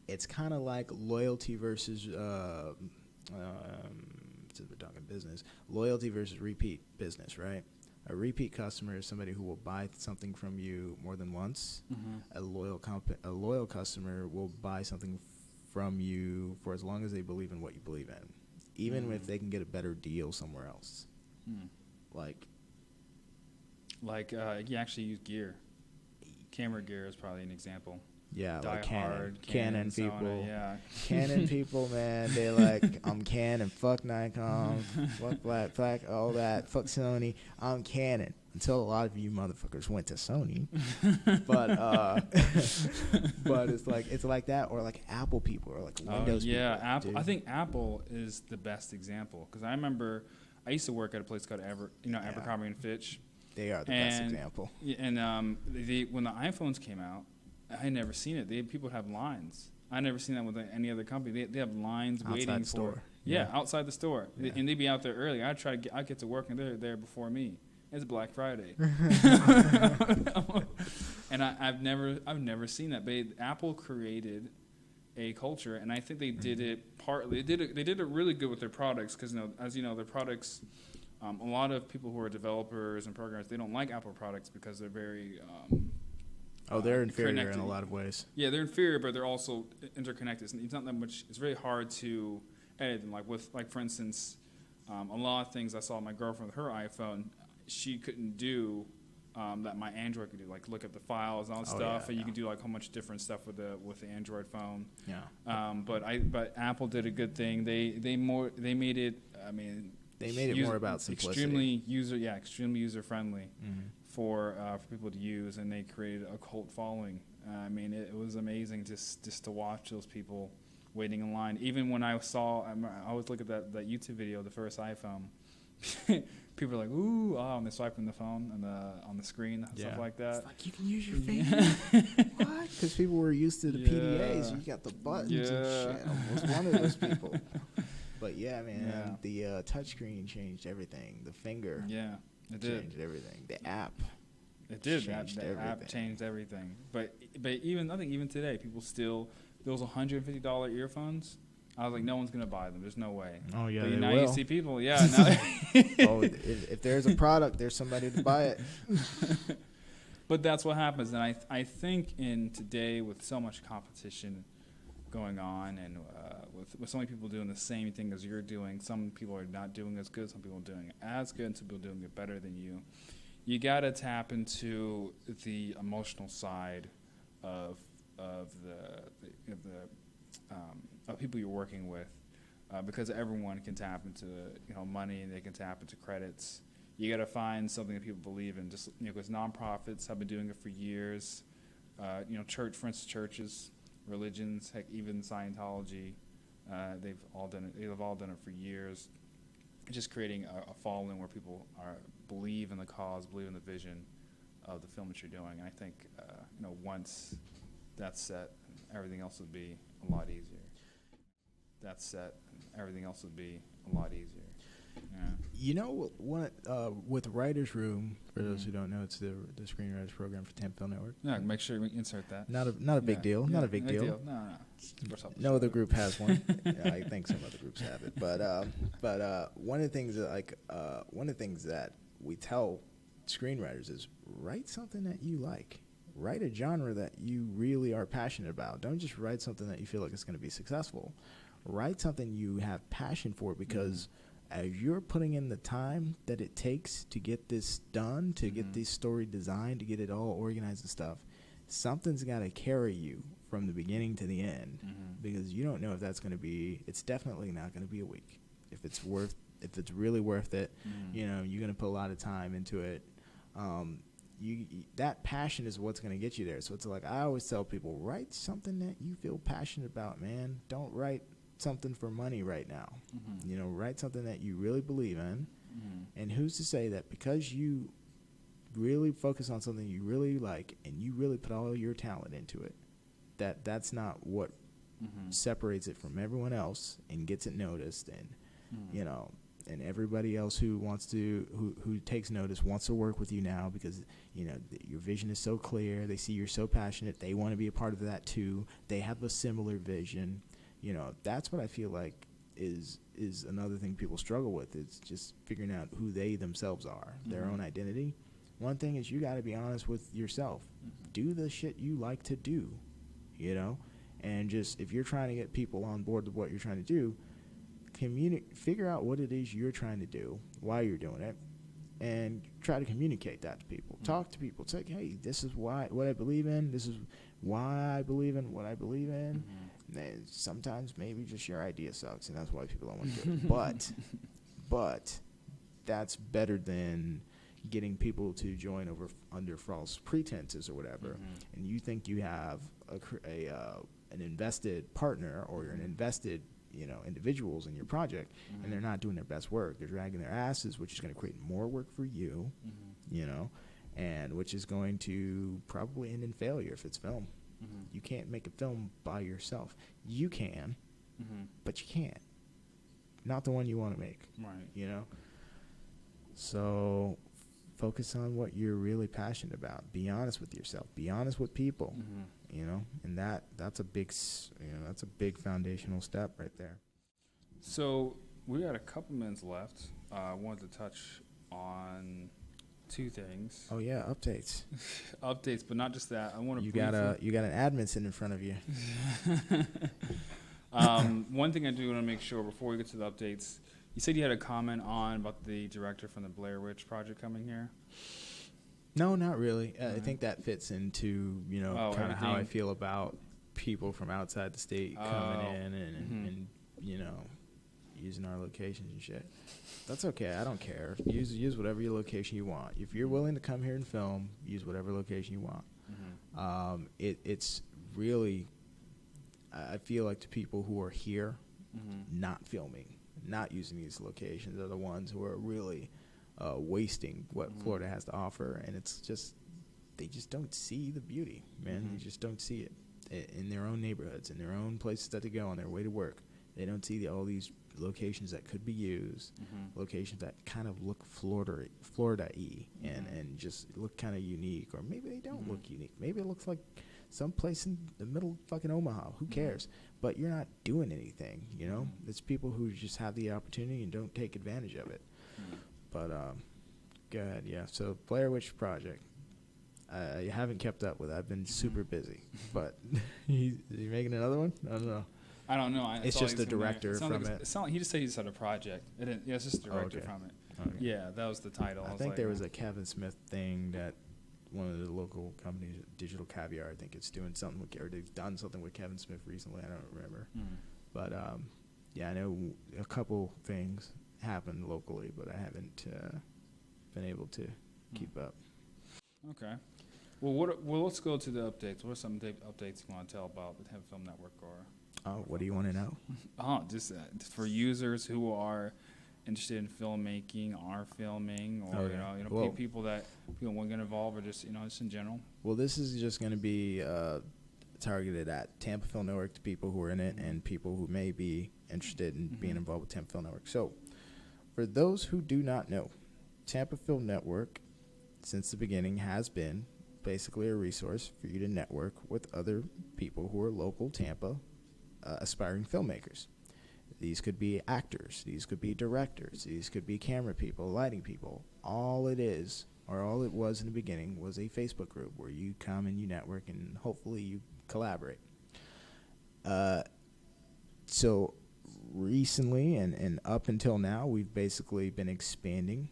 it's kind of like loyalty versus since we're talking business, loyalty versus repeat business, right? A repeat customer is somebody who will buy something from you more than once. A loyal customer will buy something from you for as long as they believe in what you believe in, even if they can get a better deal somewhere else. Like you actually use gear. Camera gear is probably an example. Yeah, Die like Hard, Canon people. Sony, yeah. Canon people, man, they like, I'm Canon, fuck Nikon, fuck all that, fuck Sony, I'm Canon. Until a lot of you motherfuckers went to Sony. But it's like that, or like Apple people, or like Windows people. Apple. I think Apple is the best example, because I remember I used to work at a place called Abercrombie and Fitch. They are the best example. And when the iPhones came out, I had never seen it. People have lines. I never seen that with any other company. They have lines outside waiting the store. Outside the store. Yeah. And they'd be out there early. I'd get to work, and they're there before me. It's Black Friday. And I've never seen that. But Apple created a culture, and I think they did it partly. They did it really good with their products, because as you know, their products. A lot of people who are developers and programmers, they don't like Apple products because they're very they're inferior connected. in a lot of ways. Yeah, they're inferior, but they're also interconnected. It's not that much. It's very hard to edit them. Like for instance, a lot of things I saw my girlfriend with her iPhone, she couldn't do that my Android could do, like look at the files and all that stuff, and you can do like a whole bunch of different stuff with the Android phone. Yeah. But Apple did a good thing. They made it. I mean. They made it more about simplicity. Extremely user friendly for people to use, and they created a cult following. I mean, it was amazing just to watch those people waiting in line. Even when I always look at that YouTube video, the first iPhone. People are like, ooh, and they're swiping the phone on the screen, stuff like that. It's like, you can use your finger. What? Because people were used to the PDAs. You got the buttons and shit. I almost one of those people. But yeah, man, the touchscreen changed everything. The finger, it changed everything. The app, it did. The app changed everything. But I think even today, people still those $150 earphones. I was like, no one's gonna buy them. There's no way. Oh yeah, but they now will. You see people. Yeah. If there's a product, there's somebody to buy it. But that's what happens, and I think in today with so much competition going on, and with so many people doing the same thing as you're doing, some people are not doing as good, some people are doing it as good, and some people are doing it better than you. You got to tap into the emotional side of people you're working with, because everyone can tap into money, and they can tap into credits. You got to find something that people believe in. Just because nonprofits have been doing it for years. For instance, churches. Religions, heck, even Scientology, they've all done it. They've all done it for years. Just creating a following where people believe in the cause, believe in the vision of the film that you're doing. And I think once that's set, everything else would be a lot easier. You know what? With Writers Room, for those who don't know, it's the screenwriters program for Tampa Film Network. Yeah, make sure we insert that. Not a big deal. Not a big deal. No. No other group has one. Yeah, I think some other groups have it. But one of the things that we tell screenwriters is write something that you like. Write a genre that you really are passionate about. Don't just write something that you feel like it's going to be successful. Write something you have passion for, because as you're putting in the time that it takes to get this done, to get this story designed, to get it all organized and stuff, something's got to carry you from the beginning to the end, because you don't know if that's going to be. It's definitely not going to be a week. If it's really worth it, you're going to put a lot of time into it. That passion is what's going to get you there. So it's like I always tell people, write something that you feel passionate about, man. Don't write something for money right now. Write something that you really believe in. And who's to say that because you really focus on something you really like and you really put all your talent into it, that's not what separates it from everyone else and gets it noticed, and and everybody else who takes notice wants to work with you now because your vision is so clear. They see you're so passionate. They want to be a part of that too. They have a similar vision. That's what I feel like is another thing people struggle with. It's just figuring out who they themselves are, their own identity. One thing is you got to be honest with yourself. Do the shit you like to do, and just if you're trying to get people on board with what you're trying to do, figure out what it is you're trying to do, why you're doing it, and try to communicate that to people. Talk to people. It's like, hey, this is what I believe in. This is why I believe in what I believe in. And sometimes maybe just your idea sucks, and that's why people don't want to do it. But that's better than getting people to join under false pretenses or whatever. And you think you have an invested partner or an invested individuals in your project, and they're not doing their best work. They're dragging their asses, which is going to create more work for you, and which is going to probably end in failure if it's film. You can't make a film by yourself. You can, but you can't. Not the one you want to make. Right. So focus on what you're really passionate about. Be honest with yourself. Be honest with people. And that's a big foundational step right there. So we got a couple minutes left. I wanted to touch on two things. Oh yeah, updates. Updates, but not just that. I want to. You got an admin sitting in front of you. One thing I do want to make sure before we get to the updates. You said you had a comment about the director from the Blair Witch Project coming here. No, not really. I think that fits into kind of how I feel about people from outside the state coming in and using our locations and shit. That's okay. I don't care. Use whatever your location you want. If you're willing to come here and film, use whatever location you want. It's really, I feel like the people who are here, not filming, not using these locations, are the ones who are really wasting what Florida has to offer, and it's just they just don't see the beauty, man. They just don't see it in their own neighborhoods, in their own places that they go on their way to work. They don't see all these locations that could be used, locations that kind of look Florida-y and just look kind of unique, or maybe they don't look unique. Maybe it looks like some place in the middle of fucking Omaha. Who cares? But you're not doing anything, It's people who just have the opportunity and don't take advantage of it. But go ahead, yeah. So Blair Witch Project, I haven't kept up with it. I've been super busy. But is he making another one? I don't know. I don't know. It's just the director from it. He just said he just had a project. It's just the director from it. Okay. Yeah, that was the title. I think there was a Kevin Smith thing that one of the local companies, Digital Caviar, I think it's doing something with, or they've done something with Kevin Smith recently. I don't remember. But yeah, I know a couple things happened locally, but I haven't been able to keep up. Okay. Well, let's go to the updates. What are some updates you want to tell about the Tampa Film Network? What do you want to know? Just for users who are interested in filmmaking, are filming, or people that want to get involved, or just just in general. Well, this is just going to be targeted at Tampa Film Network, to people who are in it, and people who may be interested in being involved with Tampa Film Network. So, for those who do not know, Tampa Film Network, since the beginning, has been basically a resource for you to network with other people who are local Tampa aspiring filmmakers. These could be actors, these could be directors, these could be camera people, lighting people. All it is, or all it was in the beginning, was a Facebook group where you come and you network and hopefully you collaborate. So recently and up until now, we've basically been expanding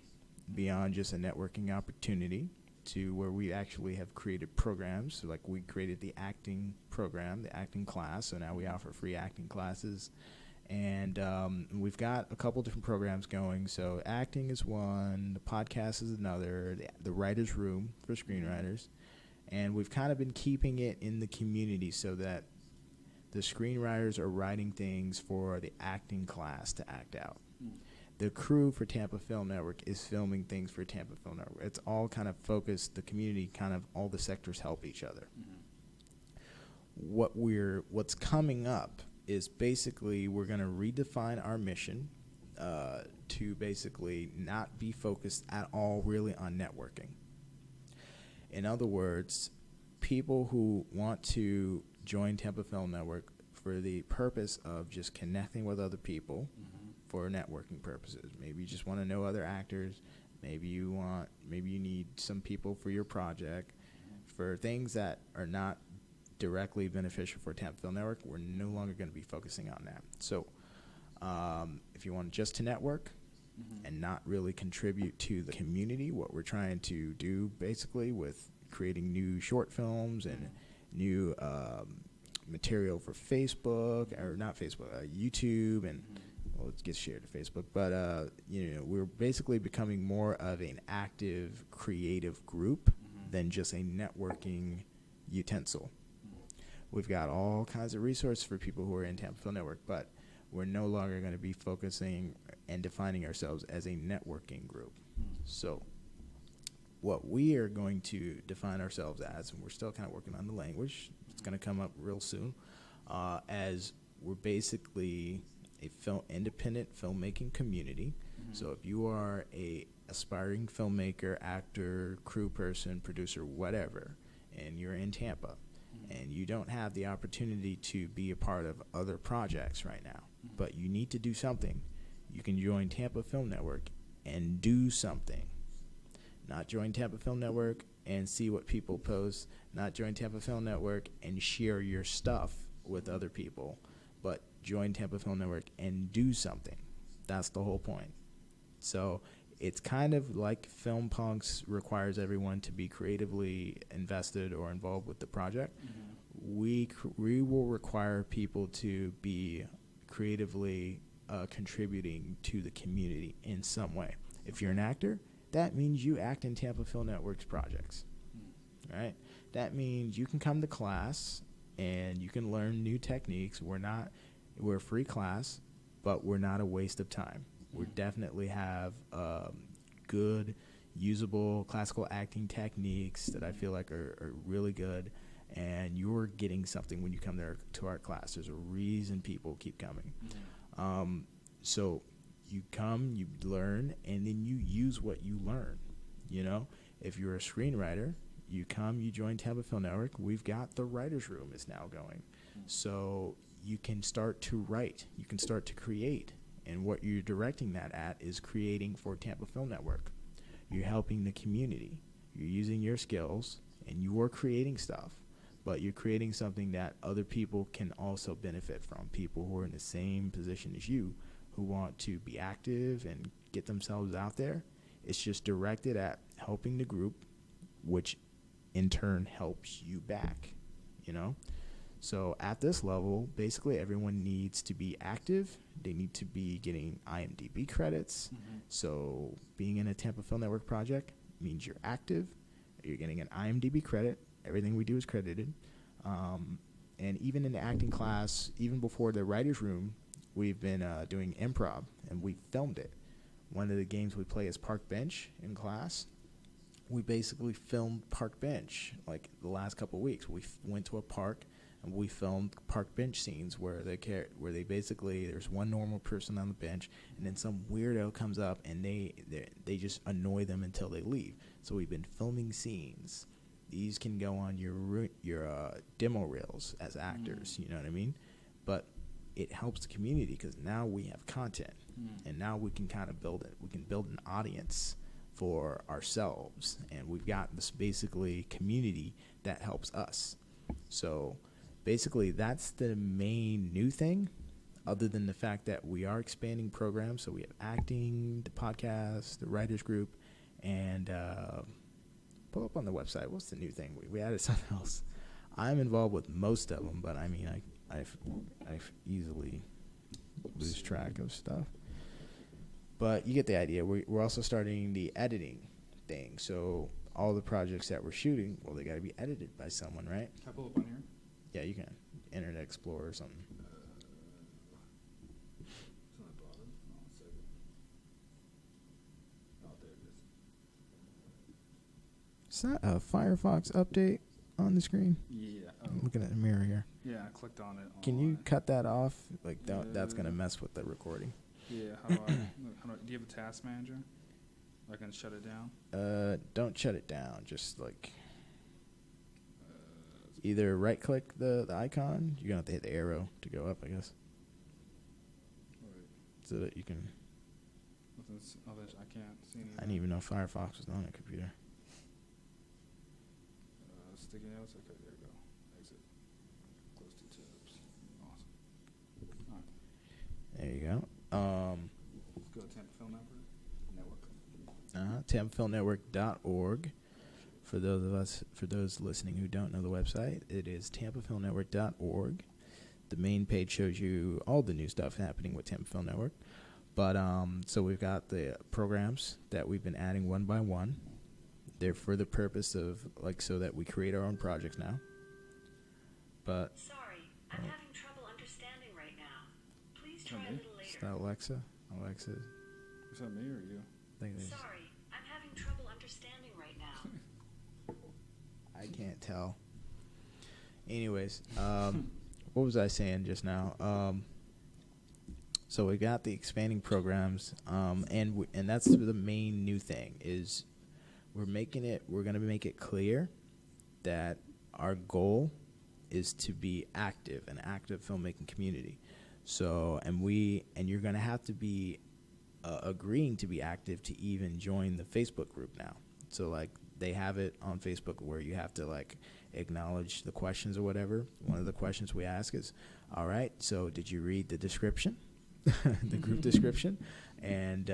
beyond just a networking opportunity to where we actually have created programs. So like we created the acting program, the acting class. So now we offer free acting classes. And we've got a couple different programs going. So acting is one, the podcast is another, the writer's room for screenwriters. And we've kind of been keeping it in the community so that the screenwriters are writing things for the acting class to act out. The crew for Tampa Film Network is filming things for Tampa Film Network. It's all kind of focused, the community, kind of all the sectors help each other. What's coming up is basically we're going to redefine our mission to basically not be focused at all really on networking. In other words, people who want to join Tampa Film Network for the purpose of just connecting with other people for networking purposes. Maybe you just want to know other actors. Maybe you need some people for your project. For things that are not directly beneficial for Tampa Film Network, we're no longer going to be focusing on that. So if you want just to network and not really contribute to the community, what we're trying to do basically with creating new short films and new material for Facebook, or not Facebook, YouTube, and well, it gets shared to Facebook. But we're basically becoming more of an active, creative group than just a networking utensil. We've got all kinds of resources for people who are in Tampa Film Network, but we're no longer going to be focusing and defining ourselves as a networking group. So what we are going to define ourselves as, and we're still kind of working on the language, it's going to come up real soon, as we're basically a independent filmmaking community. So if you are a aspiring filmmaker, actor, crew person, producer, whatever, and you're in Tampa, and you don't have the opportunity to be a part of other projects right now, but you need to do something, you can join Tampa Film Network and do something. Not join Tampa Film Network and see what people post, not join Tampa Film Network and share your stuff with other people, but join Tampa Film Network and do something. That's the whole point. So it's kind of like Film Punks requires everyone to be creatively invested or involved with the project. We will require people to be creatively contributing to the community in some way. If you're an actor, that means you act in Tampa Film Network's projects, right? That means you can come to class and you can learn new techniques. We're a free class, but we're not a waste of time. We definitely have good, usable classical acting techniques that I feel like are really good, and you're getting something when you come there to our class. There's a reason people keep coming. So you come, you learn, and then you use what you learn. If you're a screenwriter, you come, you join Tampa Film Network. We've got the writer's room is now going. So you can start to write. You can start to create. And what you're directing that at is creating for Tampa Film Network. You're helping the community. You're using your skills, and you are creating stuff. But you're creating something that other people can also benefit from, people who are in the same position as you, who want to be active and get themselves out there. It's just directed at helping the group, which in turn helps you back, So at this level, basically everyone needs to be active. They need to be getting IMDb credits. So being in a Tampa Film Network project means you're active, you're getting an IMDb credit. Everything we do is credited. And even in the acting class, even before the writer's room, we've been doing improv, and we filmed it. One of the games we play is Park Bench in class. We basically filmed Park Bench like the last couple of weeks. We went to a park and we filmed park bench scenes where they basically, there's one normal person on the bench, and then some weirdo comes up and they just annoy them until they leave. So we've been filming scenes. These can go on your demo reels as actors, you know what I mean? But it helps the community because now we have content, and now we can kind of build it. We can build an audience for ourselves, and we've got this basically community that helps us. So basically that's the main new thing, other than the fact that we are expanding programs. So we have acting, the podcast, the writers group, and pull up on the website. What's the new thing? We added something else. I'm involved with most of them, but I mean, I've easily lose track of stuff. But you get the idea. We're also starting the editing thing. So all the projects that we're shooting, well, they got to be edited by someone, right? Can I pull up on here? Yeah, you can. Internet Explorer or something. It's not bothered. Hold on a second. Oh, there it is. Is that a Firefox update on the screen? Yeah. I'm looking at the mirror here. Yeah, I clicked on it. Can you cut that off? Like that's gonna mess with the recording. Yeah. How do do you have a task manager? I can shut it down. Don't shut it down. Just like either right click the icon. You're gonna have to hit the arrow to go up, I guess. Right. So that you can. I can't see anything. I didn't even know Firefox was on a computer. Sticky notes. Okay, there we go. Exit. Close two tabs. Awesome. All right. There you go. Let's go to Tampa Film Network. TampaFilmNetwork.org. For those listening who don't know the website, it is TampaFilmNetwork.org. The main page shows you all the new stuff happening with Tampa Film Network. But so we've got the programs that we've been adding one by one. They're for the purpose of so that we create our own projects now. But sorry, I'm having trouble understanding right now. Please try a little later. Is that Alexa? Alexa. Is that me or you? Sorry, I'm having trouble understanding right now. I can't tell. Anyways, what was I saying just now? So we got the expanding programs, and that's the main new thing is we're going to make it clear that our goal is to be an active filmmaking community. So, and you're going to have to be agreeing to be active to even join the Facebook group now. So they have it on Facebook where you have to acknowledge the questions or whatever. One of the questions we ask is, all right, so did you read the description, the group description? And,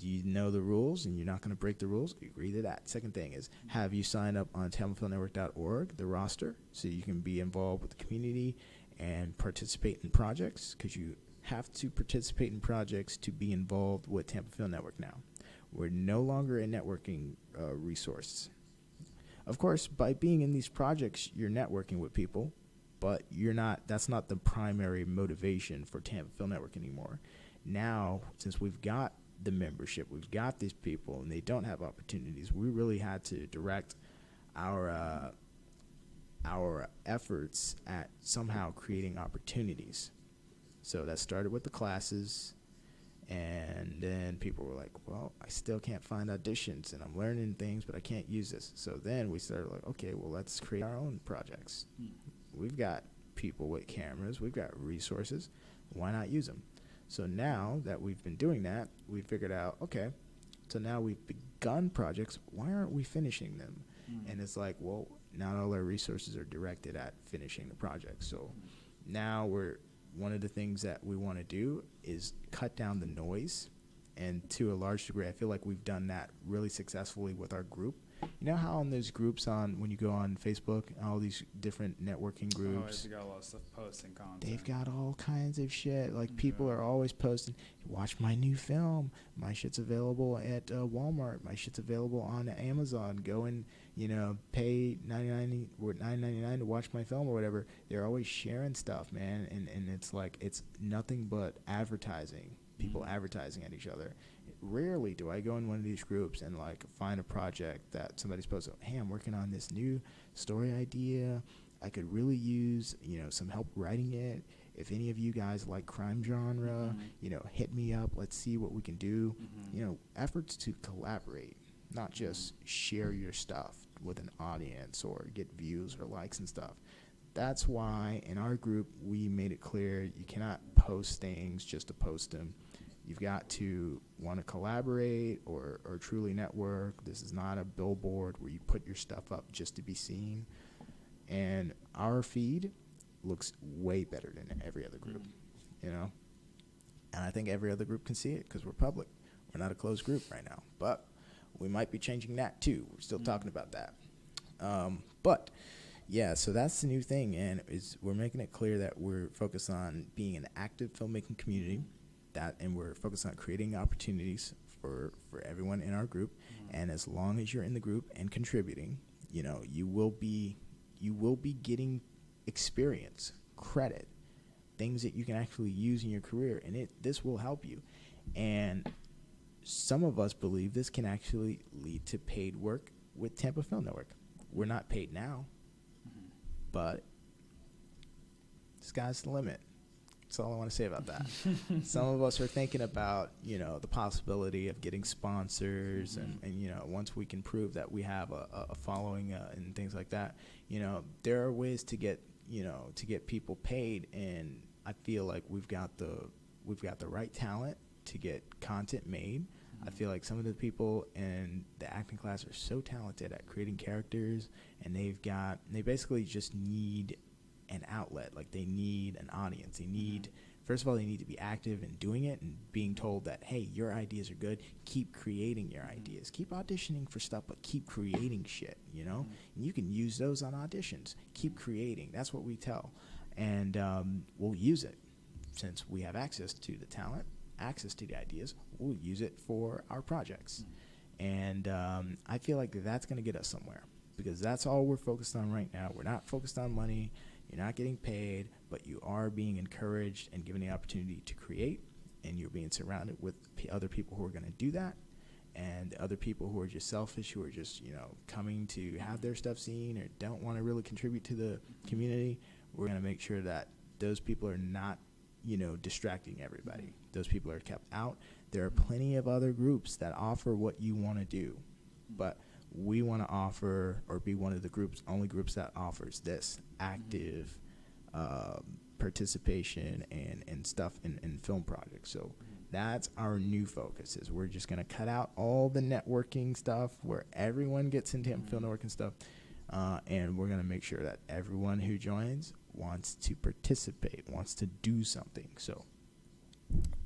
you know the rules and you're not going to break the rules, you agree to that. Second thing is, have you signed up on TampaFilmNetwork.org, the roster, so you can be involved with the community and participate in projects, because you have to participate in projects to be involved with Tampa Film Network now. We're no longer a networking resource. Of course, by being in these projects, you're networking with people, but that's not the primary motivation for Tampa Film Network anymore. Now, since we've got the membership, we've got these people and they don't have opportunities, we really had to direct our efforts at somehow creating opportunities. So that started with the classes, and then people were like, well, I still can't find auditions and I'm learning things, but I can't use this. So then we started okay, well, let's create our own projects. We've got people with cameras, we've got resources, why not use them? So now that we've been doing that, we figured out, okay, so now we've begun projects, why aren't we finishing them? And it's well, not all our resources are directed at finishing the project. So now one of the things that we want to do is cut down the noise. And to a large degree, I feel like we've done that really successfully with our group. You know how on those groups when you go on Facebook, all these different networking groups, they got a lot of stuff posting content. they've got all kinds of shit. People are always posting, watch my new film. My shit's available at Walmart. My shit's available on Amazon. Go and, pay $9.99 to watch my film or whatever. They're always sharing stuff, man. And it's it's nothing but advertising. People advertising at each other. Rarely do I go in one of these groups and find a project that somebody's posted. Hey, I'm working on this new story idea. I could really use, some help writing it. If any of you guys like crime genre, hit me up. Let's see what we can do. Efforts to collaborate, not just share your stuff with an audience or get views or likes and stuff. That's why in our group we made it clear you cannot post things just to post them. You've got to want to collaborate or truly network. This is not a billboard where you put your stuff up just to be seen. And our feed looks way better than every other group, And I think every other group can see it because we're public. We're not a closed group right now. But we might be changing that too. We're still talking about that. But yeah, so that's the new thing. And we're making it clear that we're focused on being an active filmmaking community. And we're focused on creating opportunities for everyone in our group. And as long as you're in the group and contributing, you will be getting experience, credit, things that you can actually use in your career, and this will help you. And some of us believe this can actually lead to paid work with Tampa Film Network. We're not paid now, but the sky's the limit. That's all I want to say about that. Some of us are thinking about, the possibility of getting sponsors and once we can prove that we have a following and things like that, there are ways to get people paid. And I feel like we've got the right talent to get content made. I feel like some of the people in the acting class are so talented at creating characters, and they basically just need an outlet. Like they need an audience. First of all, they need to be active in doing it and being told that, hey, your ideas are good. Keep creating your ideas. Keep auditioning for stuff, but keep creating shit, And you can use those on auditions. Keep creating. That's what we tell. And we'll use it since we have access to the talent, access to the ideas. We'll use it for our projects. And I feel like that's going to get us somewhere because that's all we're focused on right now. We're not focused on money. You're not getting paid, but you are being encouraged and given the opportunity to create, and you're being surrounded with other people who are going to do that, and other people who are just selfish, who are just, coming to have their stuff seen or don't want to really contribute to the community. We're going to make sure that those people are not, distracting everybody. Those people are kept out. There are plenty of other groups that offer what you want to do, but we want to offer or be one of the only groups that offers this active participation and stuff in film projects. So that's our new focus. Is we're just going to cut out all the networking stuff where everyone gets into film network and stuff, and we're going to make sure that everyone who joins wants to participate, wants to do something. So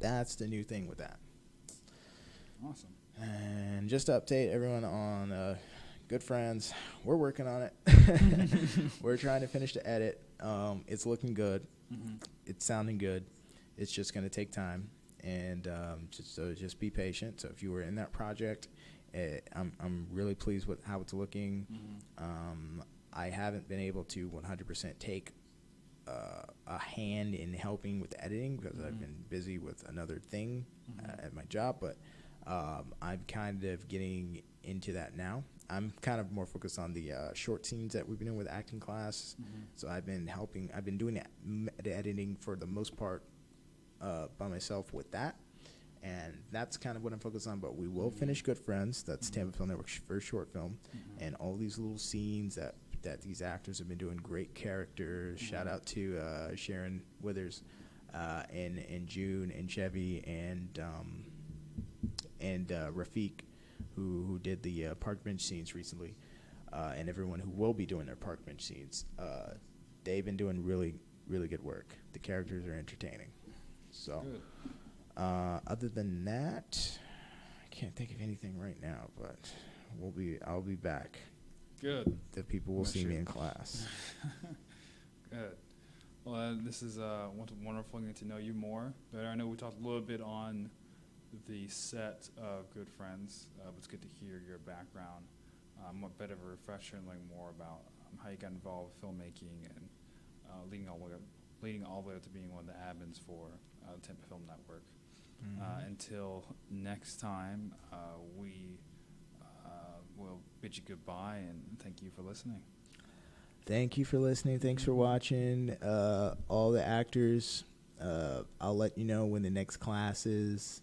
that's the new thing with that. Awesome. And just to update everyone on Good Friends, we're working on it. We're trying to finish the edit. It's looking good. It's sounding good. It's just going to take time. And just be patient. So if you were in that project, I'm really pleased with how it's looking. I haven't been able to 100% take a hand in helping with the editing because I've been busy with another thing at my job, but I'm kind of getting into that now. I'm kind of more focused on the short scenes that we've been doing with acting class. So I've been doing the editing for the most part by myself with that. And that's kind of what I'm focused on. But we will finish Good Friends. That's Tampa Film Network's first short film. And all these little scenes that these actors have been doing great characters. Shout out to Sharon Withers and June and Chevy and Rafiq, who did the park bench scenes recently, and everyone who will be doing their park bench scenes. They've been doing really, really good work. The characters are entertaining. So, other than that, I can't think of anything right now, but I'll be back. Good. The people will see me in class. Good. Well, this is wonderful getting to know you more better. I know we talked a little bit on the set of Good Friends, but it's good to hear your background. A bit of a refresher and learn more about how you got involved with filmmaking and leading all the way up to being one of the admins for the Tampa Film Network. Until next time, we will bid you goodbye and thank you for listening. Thank you for listening. Thanks for watching. All the actors, I'll let you know when the next class is.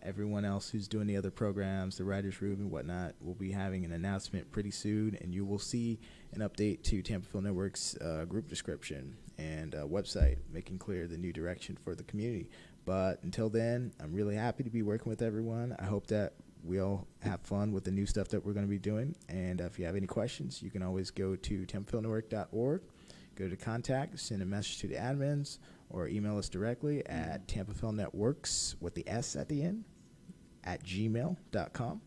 Everyone else who's doing the other programs, the writers' room and whatnot, will be having an announcement pretty soon, and you will see an update to Tampa Film Network's group description and website, making clear the new direction for the community. But until then, I'm really happy to be working with everyone. I hope that we all have fun with the new stuff that we're going to be doing. And if you have any questions, you can always go to tampafilmnetwork.org, go to contact, send a message to the admins, or email us directly at tampafilmnetworks with the S at the end at gmail.com.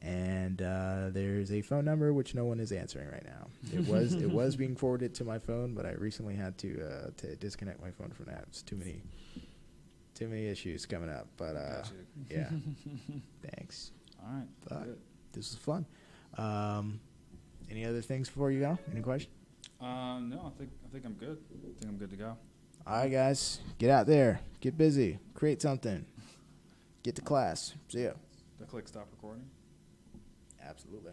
And there's a phone number which no one is answering right now. It was being forwarded to my phone, but I recently had to disconnect my phone from that. It's too many issues coming up. But yeah, thanks. All right. But Good. this was fun. Any other things before you go? Any questions? No, I think I'm good. I think I'm good to go. All right, guys, get out there, get busy, create something, get to class. See ya. Do I click stop recording? Absolutely.